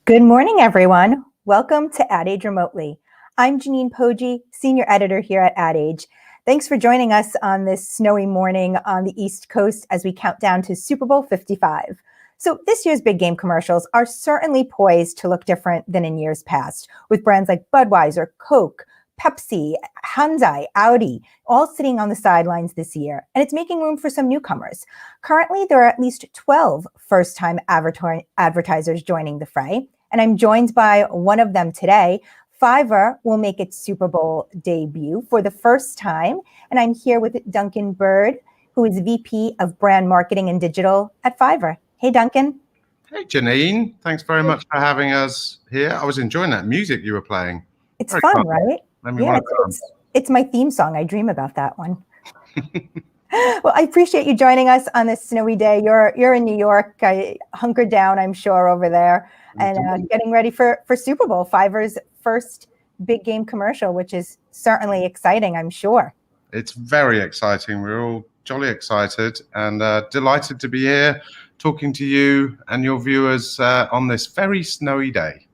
Good morning, everyone. Welcome to Ad Age Remotely. I'm Janine Poggi, Senior Editor here at Ad Age. Thanks for joining us on this snowy morning on the East Coast as we count down to Super Bowl 55. So this year's big game commercials are certainly poised to look different than in years past, with brands like Budweiser, Coke, Pepsi, Hyundai, Audi, all sitting on the sidelines this year, and it's making room for some newcomers. Currently, there are at least 12 first-time advertisers joining the fray, and I'm joined by one of them today. Fiverr will make its Super Bowl debut for the first time, and I'm here with Duncan Bird, who is VP of Brand Marketing and Digital at Fiverr. Hey, Duncan. Hey, Janine. Thanks very much for having us here. I was enjoying that music you were playing. It's very fun, right? Yeah, it's my theme song. I dream about that one. Well, I appreciate you joining us on this snowy day. You're in New York. I hunkered down, I'm sure, over there, and getting ready for Super Bowl, Fiverr's first big game commercial, which is certainly exciting, I'm sure. It's very exciting. We're all jolly excited and delighted to be here talking to you and your viewers on this very snowy day.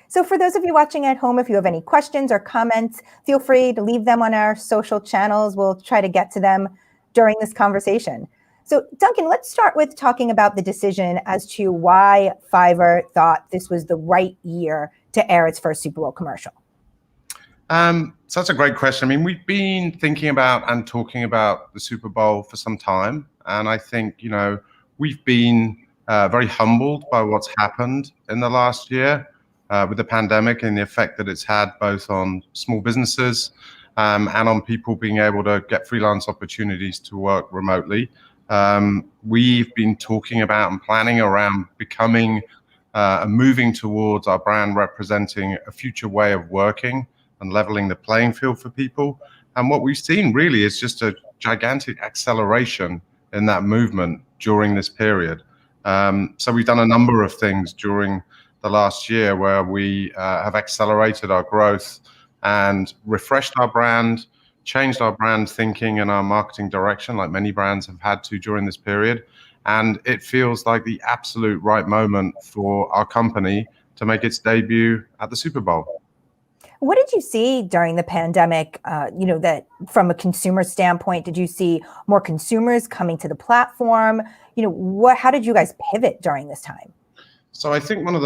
So for those of you watching at home, if you have any questions or comments, feel free to leave them on our social channels. We'll try to get to them during this conversation. So Duncan, let's start with talking about the decision as to why Fiverr thought this was the right year to air its first Super Bowl commercial. So that's a great question. I mean, we've been thinking about and talking about the Super Bowl for some time. And I think, we've been very humbled by what's happened in the last year with the pandemic and the effect that it's had both on small businesses and on people being able to get freelance opportunities to work remotely. We've been talking about and planning around becoming and moving towards our brand representing a future way of working and leveling the playing field for people. And what we've seen really is just a gigantic acceleration in that movement during this period. So we've done a number of things during the last year where we have accelerated our growth and refreshed our brand, changed our brand thinking and our marketing direction like many brands have had to during this period. And it feels like the absolute right moment for our company to make its debut at the Super Bowl. What did you see during the pandemic, that from a consumer standpoint? Did you see more consumers coming to the platform? How did you guys pivot during this time? So I think one of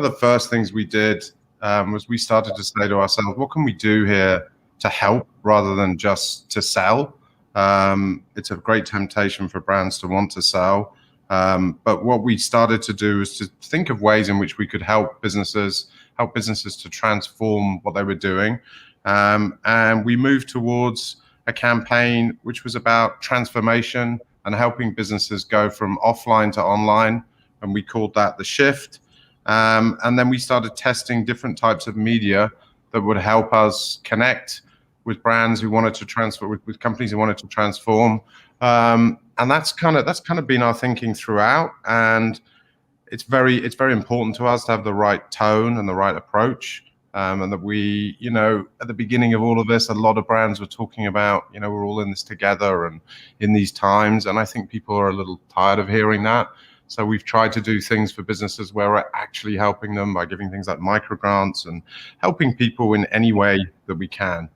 the first things we did was we started to say to ourselves, what can we do here to help rather than just to sell? It's a great temptation for brands to want to sell. But what we started to do is to think of ways in which we could help businesses to transform what they were doing. And we moved towards a campaign which was about transformation and helping businesses go from offline to online. And we called that The Shift. And then we started testing different types of media that would help us connect with brands who wanted to transfer, with companies who wanted to transform. And that's kind of been our thinking throughout. And it's very important to us to have the right tone and the right approach. And that we, at the beginning of all of this, a lot of brands were talking about, we're all in this together and in these times. And I think people are a little tired of hearing that. So we've tried to do things for businesses where we're actually helping them by giving things like micro grants and helping people in any way that we can.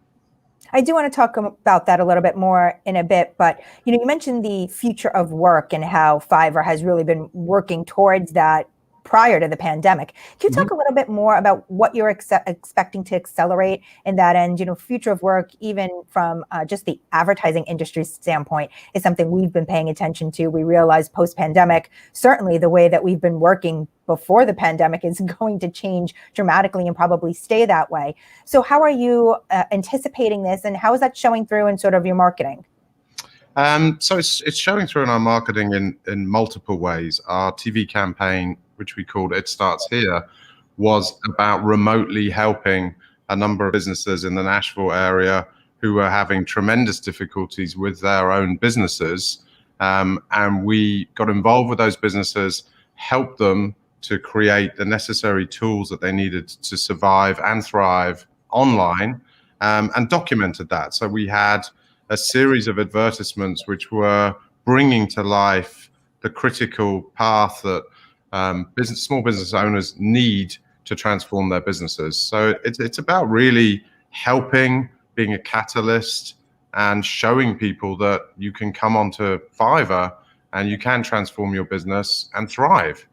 I do want to talk about that a little bit more in a bit, but you mentioned the future of work and how Fiverr has really been working towards that prior to the pandemic. Can you talk a little bit more about what you're expecting to accelerate in that end? Future of work, even from just the advertising industry standpoint, is something we've been paying attention to. We realize post-pandemic, certainly the way that we've been working before the pandemic is going to change dramatically and probably stay that way. So how are you anticipating this, and how is that showing through in sort of your marketing? So it's showing through in our marketing in multiple ways. Our TV campaign, which we called It Starts Here, was about remotely helping a number of businesses in the Nashville area who were having tremendous difficulties with their own businesses. And we got involved with those businesses, helped them to create the necessary tools that they needed to survive and thrive online, and documented that. So we had a series of advertisements which were bringing to life the critical path that small business owners need to transform their businesses. So it's about really helping, being a catalyst, and showing people that you can come onto Fiverr and you can transform your business and thrive.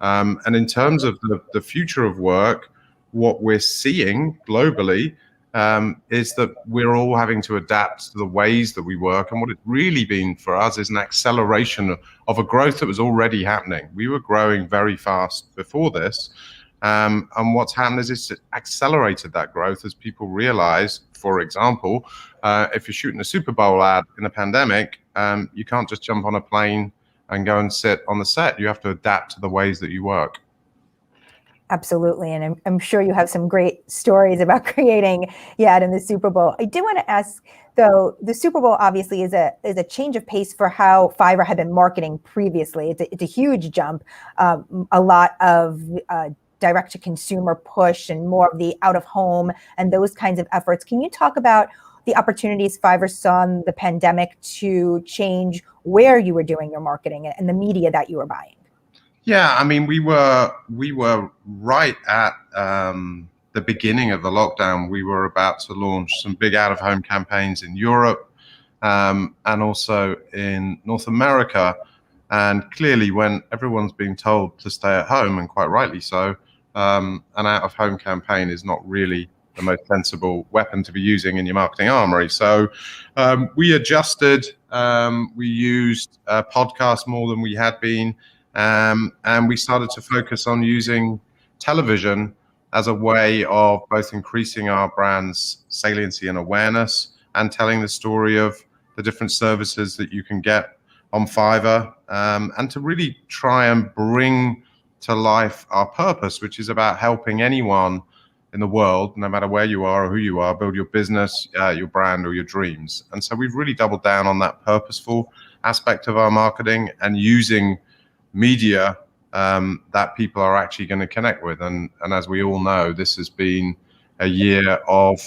And in terms of the future of work, what we're seeing globally is that we're all having to adapt to the ways that we work. And what it's really been for us is an acceleration of a growth that was already happening. We were growing very fast before this. And what's happened is it's accelerated that growth as people realize, for example, if you're shooting a Super Bowl ad in a pandemic, you can't just jump on a plane and go and sit on the set. You have to adapt to the ways that you work. Absolutely. And I'm sure you have some great stories about creating the ad in the Super Bowl. I do want to ask, though, the Super Bowl obviously is a change of pace for how Fiverr had been marketing previously. It's a huge jump, a lot of direct-to-consumer push and more of the out-of-home and those kinds of efforts. Can you talk about the opportunities Fiverr saw in the pandemic to change where you were doing your marketing and the media that you were buying? Yeah, I mean, we were right at the beginning of the lockdown. We were about to launch some big out-of-home campaigns in Europe and also in North America. And clearly, when everyone's being told to stay at home, and quite rightly so, an out-of-home campaign is not really the most sensible weapon to be using in your marketing armory. So we adjusted. We used podcasts more than we had been. And we started to focus on using television as a way of both increasing our brand's saliency and awareness and telling the story of the different services that you can get on Fiverr, and to really try and bring to life our purpose, which is about helping anyone in the world, no matter where you are or who you are, build your business, your brand, or your dreams. And so we've really doubled down on that purposeful aspect of our marketing and using media that people are actually going to connect with. And as we all know, this has been a year of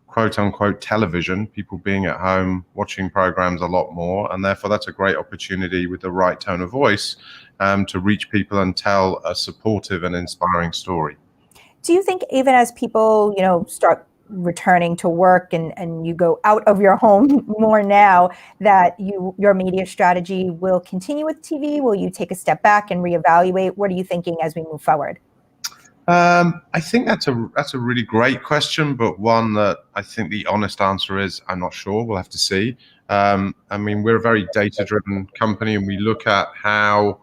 quote unquote television, people being at home watching programs a lot more. And therefore, that's a great opportunity with the right tone of voice to reach people and tell a supportive and inspiring story. Do you think even as people, start returning to work and you go out of your home more now, that your media strategy will continue with TV? Will you take a step back and reevaluate? What are you thinking as we move forward? I think that's a really great question, but one that I think the honest answer is I'm not sure. We'll have to see. I mean, we're a very data-driven company, and we look at how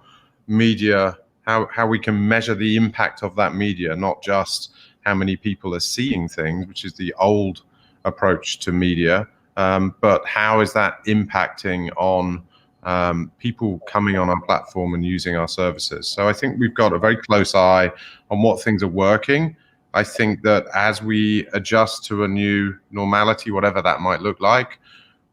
media, how we can measure the impact of that media, not just how many people are seeing things, which is the old approach to media, but how is that impacting on people coming on our platform and using our services. So I think we've got a very close eye on what things are working. I think that as we adjust to a new normality, whatever that might look like,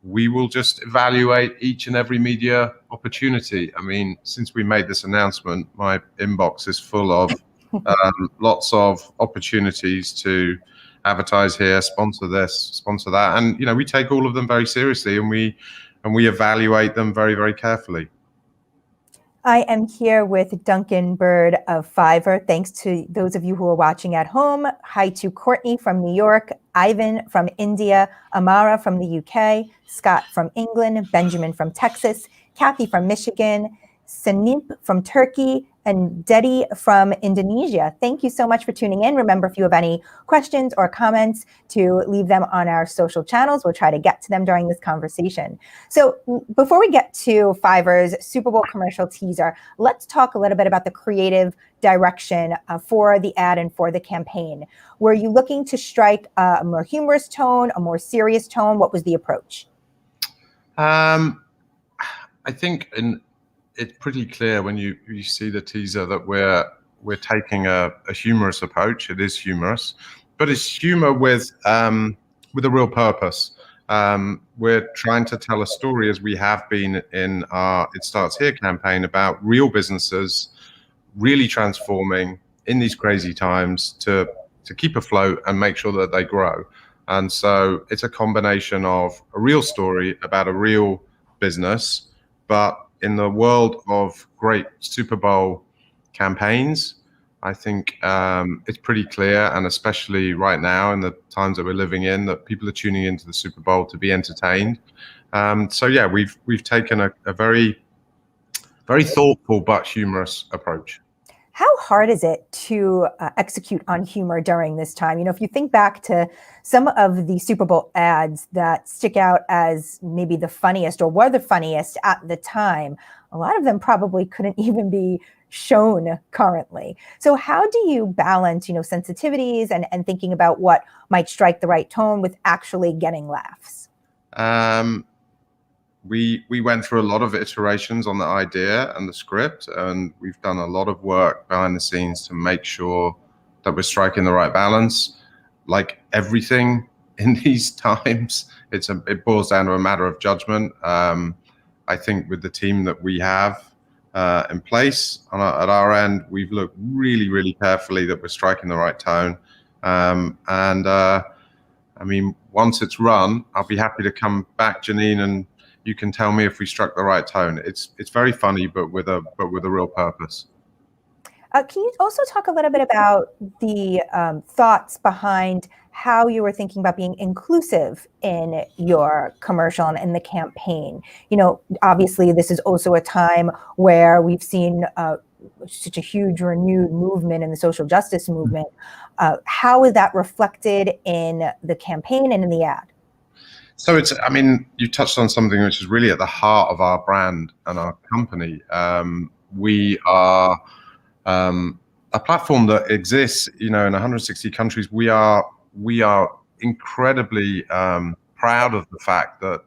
we will just evaluate each and every media opportunity. I mean, since we made this announcement, my inbox is full of lots of opportunities to advertise here, sponsor this, sponsor that. And, we take all of them very seriously, and we evaluate them very, very carefully. I am here with Duncan Bird of Fiverr. Thanks to those of you who are watching at home. Hi to Courtney from New York, Ivan from India, Amara from the UK, Scott from England, Benjamin from Texas, Kathy from Michigan, Sanip from Turkey, and Dedi from Indonesia. Thank you so much for tuning in. Remember, if you have any questions or comments, to leave them on our social channels. We'll try to get to them during this conversation. So before we get to Fiverr's Super Bowl commercial teaser, let's talk a little bit about the creative direction for the ad and for the campaign. Were you looking to strike a more humorous tone, a more serious tone? What was the approach? I think it's pretty clear when you see the teaser that we're taking a humorous approach. It is humorous, but it's humor with a real purpose. We're trying to tell a story, as we have been in our It Starts Here campaign, about real businesses really transforming in these crazy times to keep afloat and make sure that they grow. And so it's a combination of a real story about a real business, but in the world of great Super Bowl campaigns, I think it's pretty clear, and especially right now in the times that we're living in, that people are tuning into the Super Bowl to be entertained. So yeah, we've taken a very thoughtful but humorous approach. How hard is it to execute on humor during this time? You know, if you think back to some of the Super Bowl ads that stick out as maybe the funniest or were the funniest at the time, a lot of them probably couldn't even be shown currently. So how do you balance, you know, sensitivities and thinking about what might strike the right tone with actually getting laughs? We went through a lot of iterations on the idea and the script, and we've done a lot of work behind the scenes to make sure that we're striking the right balance. Like everything in these times, it boils down to a matter of judgment. I think with the team that we have in place at our end, we've looked really carefully that we're striking the right tone. I mean, once it's run, I'll be happy to come back, Janine, and you can tell me if we struck the right tone. It's very funny, but with a real purpose. Can you also talk a little bit about the thoughts behind how you were thinking about being inclusive in your commercial and in the campaign? You know, obviously, this is also a time where we've seen such a huge renewed movement in the social justice movement. How is that reflected in the campaign and in the ad? So I mean, you touched on something which is really at the heart of our brand and our company. We are a platform that exists, you know, in 160 countries. We are incredibly proud of the fact that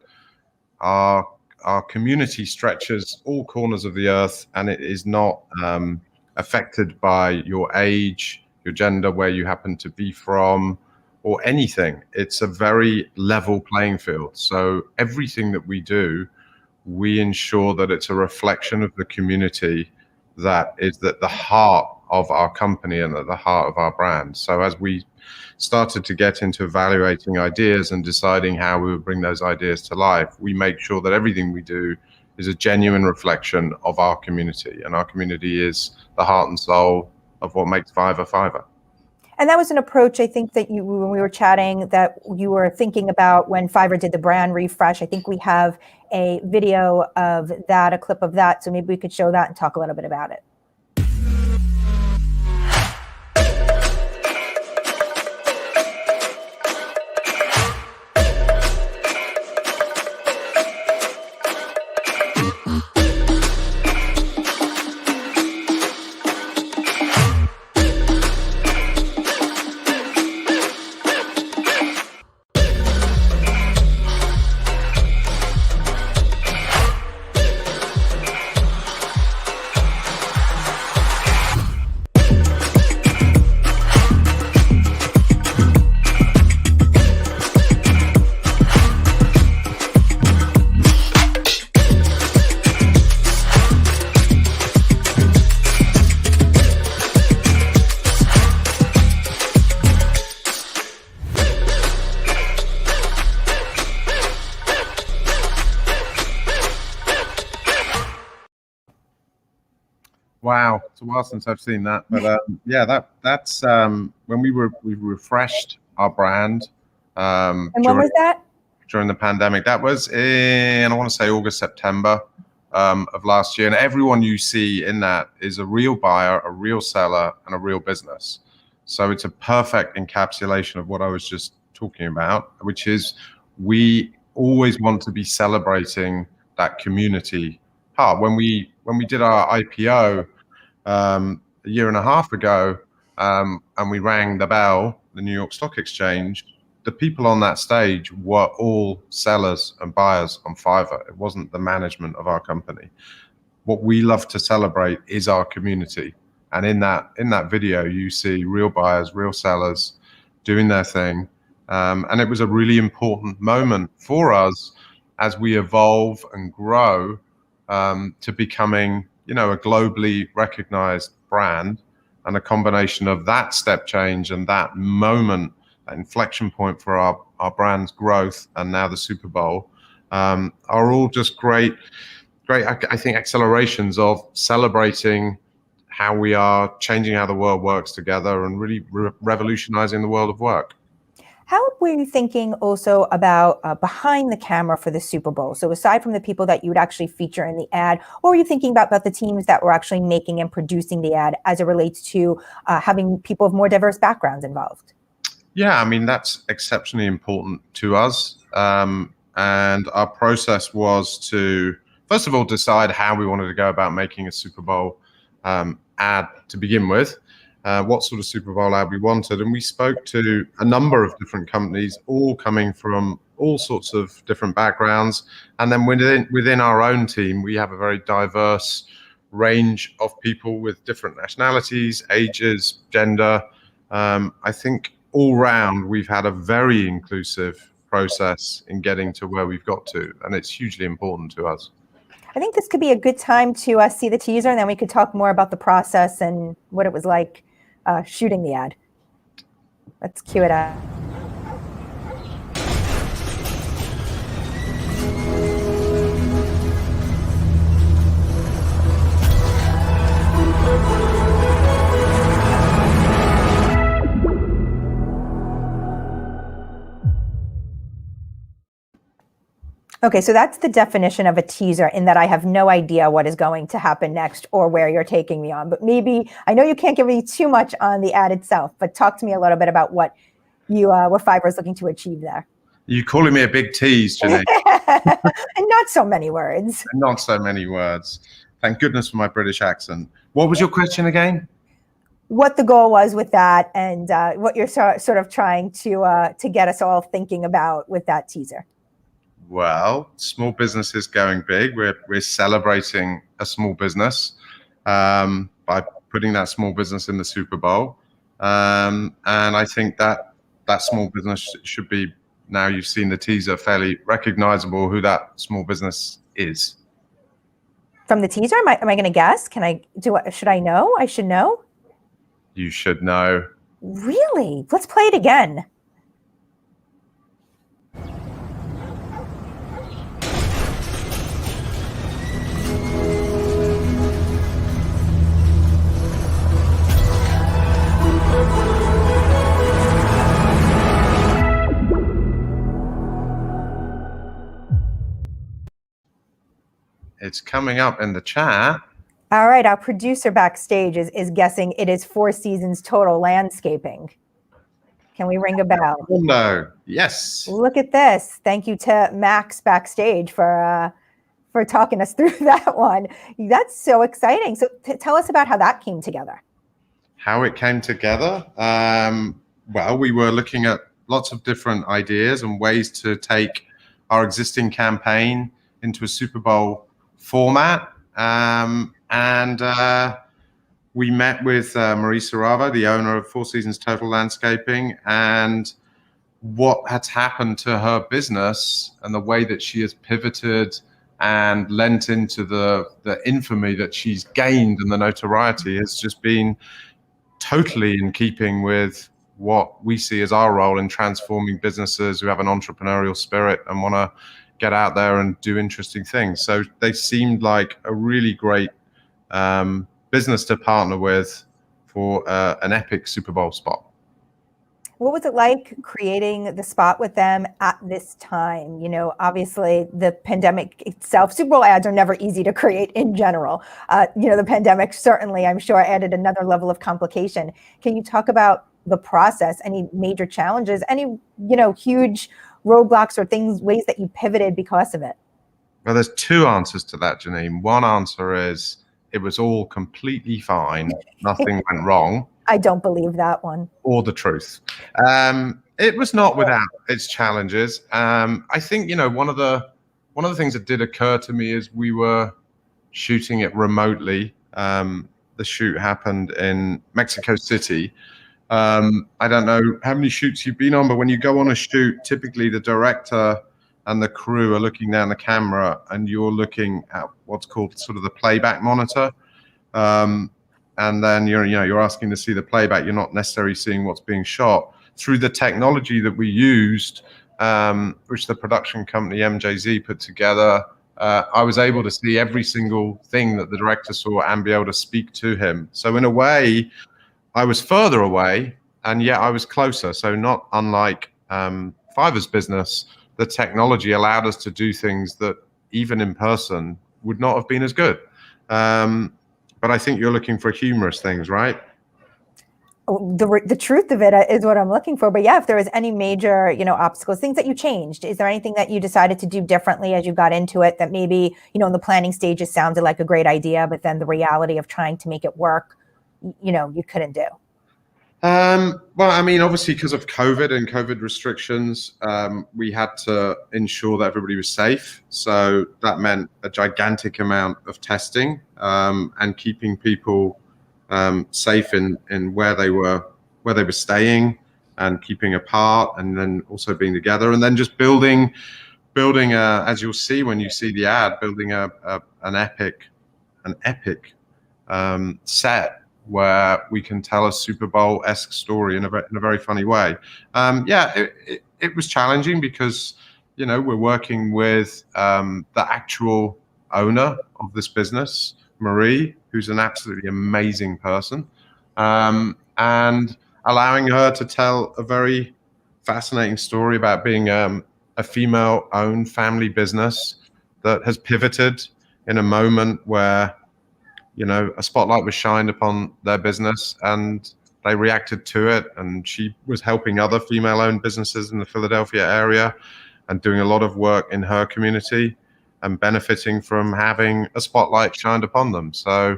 our community stretches all corners of the earth, and it is not affected by your age, your gender, where you happen to be from, or anything. It's a very level playing field. So everything that we do, we ensure that it's a reflection of the community that is at the heart of our company and at the heart of our brand. So as we started to get into evaluating ideas and deciding how we would bring those ideas to life, we make sure that everything we do is a genuine reflection of our community. And our community is the heart and soul of what makes Fiverr Fiverr. And that was an approach, I think, that you, when we were chatting, that you were thinking about when Fiverr did the brand refresh. I think we have a video of that, a clip of that. So maybe we could show that and talk a little bit about it. Wow, it's a while since I've seen that, but yeah, that's when we refreshed our brand. And when was that? During the pandemic. That was in, I want to say, August, September of last year. And everyone you see in that is a real buyer, a real seller, and a real business. So it's a perfect encapsulation of what I was just talking about, which is we always want to be celebrating that community part. When we did our IPO a year and a half ago, and we rang the bell, the New York Stock Exchange, the people on that stage were all sellers and buyers on Fiverr. It wasn't the management of our company. What we love to celebrate is our community. And in that video, you see real buyers, real sellers doing their thing. And it was a really important moment for us as we evolve and grow to becoming, you know, a globally recognized brand. And a combination of that step change and that moment, that inflection point for our brand's growth, and now the Super Bowl, are all just great great, I think, accelerations of celebrating how we are changing how the world works together and really revolutionizing the world of work. How were you thinking also about behind the camera for the Super Bowl? So aside from the people that you would actually feature in the ad, what were you thinking about the teams that were actually making and producing the ad as it relates to having people of more diverse backgrounds involved? Yeah, I mean, that's exceptionally important to us. And our process was to, first of all, decide how we wanted to go about making a Super Bowl ad to begin with. What sort of Super Bowl ad we wanted, and we spoke to a number of different companies, all coming from all sorts of different backgrounds. And then within our own team, we have a very diverse range of people with different nationalities, ages, gender. I think all round, we've had a very inclusive process in getting to where we've got to, and it's hugely important to us. I think this could be a good time to see the teaser, and then we could talk more about the process and what it was like shooting the ad. Let's cue it up. Okay, so that's the definition of a teaser, in that I have no idea what is going to happen next or where you're taking me on. But maybe, I know you can't give me too much on the ad itself, but talk to me a little bit about what Fiverr is looking to achieve there. You calling me a big tease, Janine? And not so many words. Not so many words. Thank goodness for my British accent. What was your question again? What the goal was with that, and what you're sort of trying to get us all thinking about with that teaser. Well, small business is going big. We're celebrating a small business by putting that small business in the Super Bowl, and I think that small business should be, now you've seen the teaser, fairly recognizable who that small business is. From the teaser, am I going to guess? Can I do? Should I know? I should know. You should know. Really? Let's play it again. It's coming up in the chat. All right, our producer backstage is guessing it is 4 Seasons Total Landscaping. Can we ring a bell? No. Yes. Look at this. Thank you to Max backstage for talking us through that one. That's so exciting. So tell us about how that came together. How it came together? Well, we were looking at lots of different ideas and ways to take our existing campaign into a Super Bowl format, and we met with Marie Sarava, the owner of 4 Seasons Total Landscaping, and what had happened to her business and the way that she has pivoted and lent into the infamy that she's gained, and the notoriety has just been totally in keeping with what we see as our role in transforming businesses who have an entrepreneurial spirit and want to get out there and do interesting things. So they seemed like a really great business to partner with for an epic Super Bowl spot. What was it like creating the spot with them at this time? You know, obviously the pandemic itself, Super Bowl ads are never easy to create in general. You know, the pandemic certainly, I'm sure, added another level of complication. Can you talk about the process, any major challenges, any, you know, huge roadblocks or things, ways that you pivoted because of it? Well, there's 2 answers to that, Janine. One answer is it was all completely fine. Nothing went wrong. I don't believe that one. Or the truth. It was not without its challenges. I think, you know, one of the things that did occur to me is we were shooting it remotely. The shoot happened in Mexico City. I don't know how many shoots you've been on, but when you go on a shoot, typically the director and the crew are looking down the camera, and you're looking at what's called sort of the playback monitor. And then you're asking to see the playback. You're not necessarily seeing what's being shot. Through the technology that we used, which the production company MJZ put together, I was able to see every single thing that the director saw and be able to speak to him. So in a way, I was further away, and yet I was closer. So not unlike Fiverr's business, the technology allowed us to do things that even in person would not have been as good. But I think you're looking for humorous things, right? The truth of it is what I'm looking for. But yeah, if there was any major, obstacles, things that you changed, is there anything that you decided to do differently as you got into it that maybe, in the planning stages sounded like a great idea, but then the reality of trying to make it work, you couldn't do? Well, I mean, obviously because of COVID and COVID restrictions, we had to ensure that everybody was safe. So that meant a gigantic amount of testing, and keeping people safe in where they were staying, and keeping apart, and then also being together, and then just building as you'll see when you see the ad, building an epic set where we can tell a Super Bowl-esque story in a very funny way. It was challenging because we're working with the actual owner of this business, Marie, who's an absolutely amazing person, and allowing her to tell a very fascinating story about being a female-owned family business that has pivoted in a moment where a spotlight was shined upon their business and they reacted to it. And she was helping other female-owned businesses in the Philadelphia area and doing a lot of work in her community and benefiting from having a spotlight shined upon them. So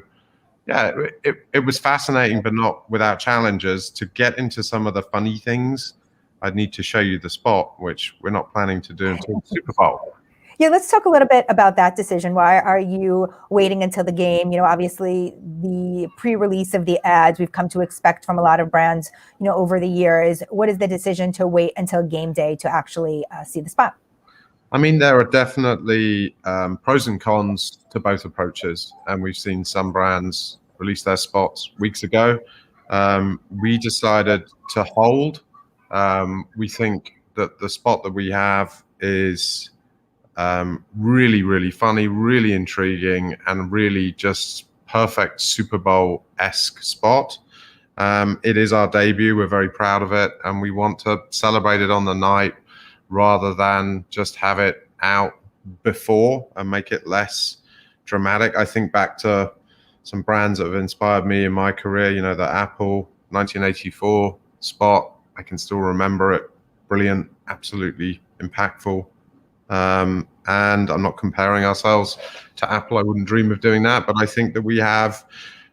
yeah, it was fascinating, but not without challenges. To get into some of the funny things, I'd need to show you the spot, which we're not planning to do until the Super Bowl. Yeah, let's talk a little bit about that decision. Why are you waiting until the game? Obviously the pre-release of the ads we've come to expect from a lot of brands, over the years. What is the decision to wait until game day to actually see the spot? I mean, there are definitely pros and cons to both approaches, and we've seen some brands release their spots weeks ago. We decided to hold. We think that the spot that we have is really, really funny, really intriguing, and really just perfect Super Bowl-esque spot. It is our debut. We're very proud of it, and we want to celebrate it on the night rather than just have it out before and make it less dramatic. I think back to some brands that have inspired me in my career, the Apple 1984 spot. I can still remember it. Brilliant, absolutely impactful. And I'm not comparing ourselves to Apple. I wouldn't dream of doing that. But I think that we have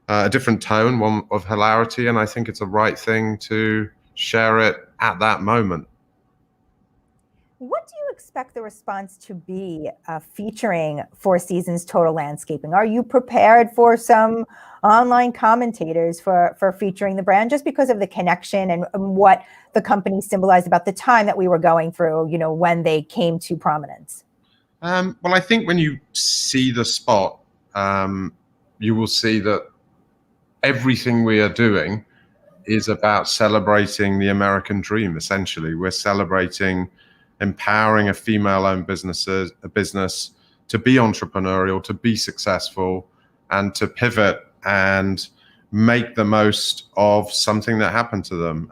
a different tone, one of hilarity, and I think it's a right thing to share it at that moment. What do you expect the response to be featuring Four Seasons Total Landscaping? Are you prepared for some online commentators for featuring the brand, just because of the connection and what the company symbolized about the time that we were going through, when they came to prominence? Well, I think when you see the spot, you will see that everything we are doing is about celebrating the American dream. Essentially, we're celebrating empowering a female-owned business to be entrepreneurial, to be successful, and to pivot and make the most of something that happened to them.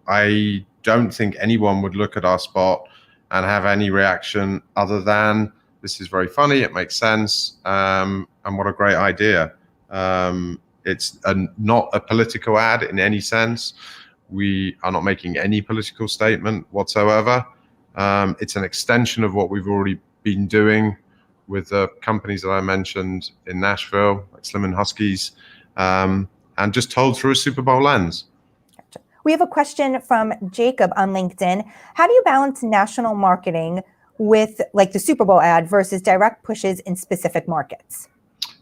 I don't think anyone would look at our spot and have any reaction other than, this is very funny, it makes sense, and what a great idea. It's not a political ad in any sense. We are not making any political statement whatsoever. It's an extension of what we've already been doing with the companies that I mentioned in Nashville, like Slim & Huskies, and just told through a Super Bowl lens. Gotcha. We have a question from Jacob on LinkedIn. How do you balance national marketing with like the Super Bowl ad versus direct pushes in specific markets?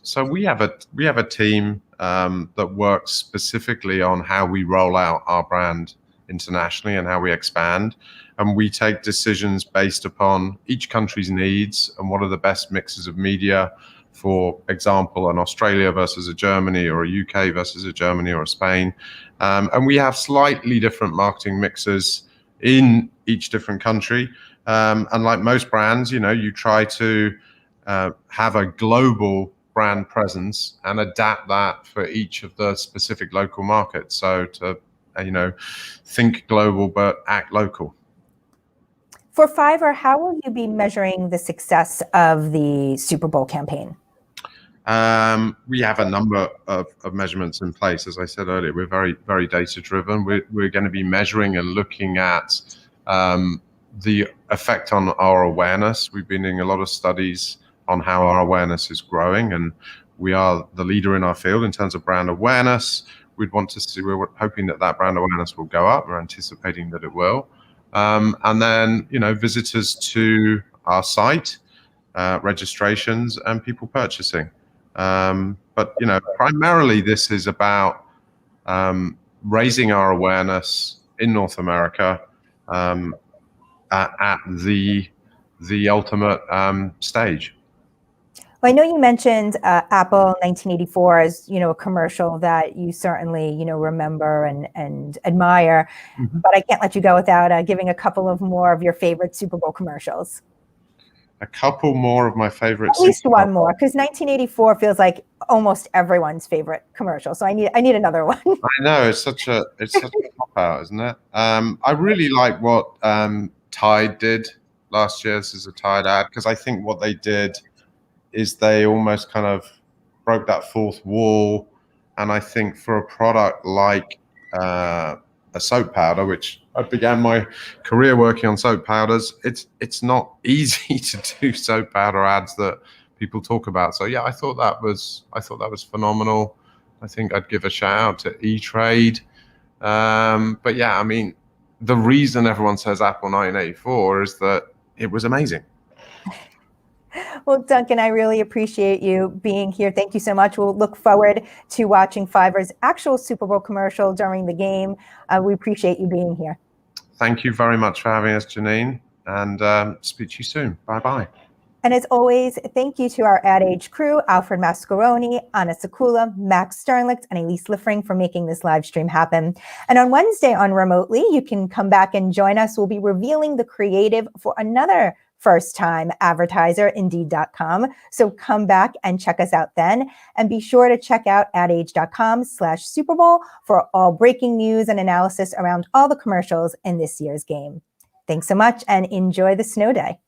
So we have a team that works specifically on how we roll out our brand internationally and how we expand. And we take decisions based upon each country's needs and what are the best mixes of media. For example, an Australia versus a Germany, or a UK versus a Germany or a Spain. And we have slightly different marketing mixes in each different country. And like most brands, you try to have a global brand presence and adapt that for each of the specific local markets. So to, think global but act local. For Fiverr, how will you be measuring the success of the Super Bowl campaign? We have a number of measurements in place. As I said earlier, we're very, very data driven. We're going to be measuring and looking at the effect on our awareness. We've been doing a lot of studies on how our awareness is growing, and we are the leader in our field in terms of brand awareness. We're hoping that brand awareness will go up. We're anticipating that it will. And then, visitors to our site, registrations, and people purchasing. But primarily this is about raising our awareness in North America at the ultimate stage. Well, I know you mentioned Apple 1984 as a commercial that you certainly remember and admire, but I can't let you go without giving a couple of more of your favorite Super Bowl commercials. A couple more of my favorites. At least one more, because 1984 feels like almost everyone's favorite commercial. So I need another one. I know, it's such a pop out, isn't it? I really like what Tide did last year. This is a Tide ad, because I think what they did is they almost kind of broke that fourth wall. And I think for a product like a soap powder, which I began my career working on soap powders, it's not easy to do soap powder ads that people talk about. So yeah, I thought that was phenomenal. I think I'd give a shout out to E-Trade. But yeah, I mean, the reason everyone says Apple 1984 is that it was amazing. Well, Duncan, I really appreciate you being here. Thank you so much. We'll look forward to watching Fiverr's actual Super Bowl commercial during the game. We appreciate you being here. Thank you very much for having us, Janine, and speak to you soon. Bye-bye. And as always, thank you to our Ad Age crew, Alfred Mascaroni, Anna Sakula, Max Sternlicht, and Elise Liffring for making this live stream happen. And on Wednesday on Remotely, you can come back and join us. We'll be revealing the creative for another first-time advertiser, Indeed.com. So come back and check us out then. And be sure to check out adage.com/Super Bowl for all breaking news and analysis around all the commercials in this year's game. Thanks so much and enjoy the snow day.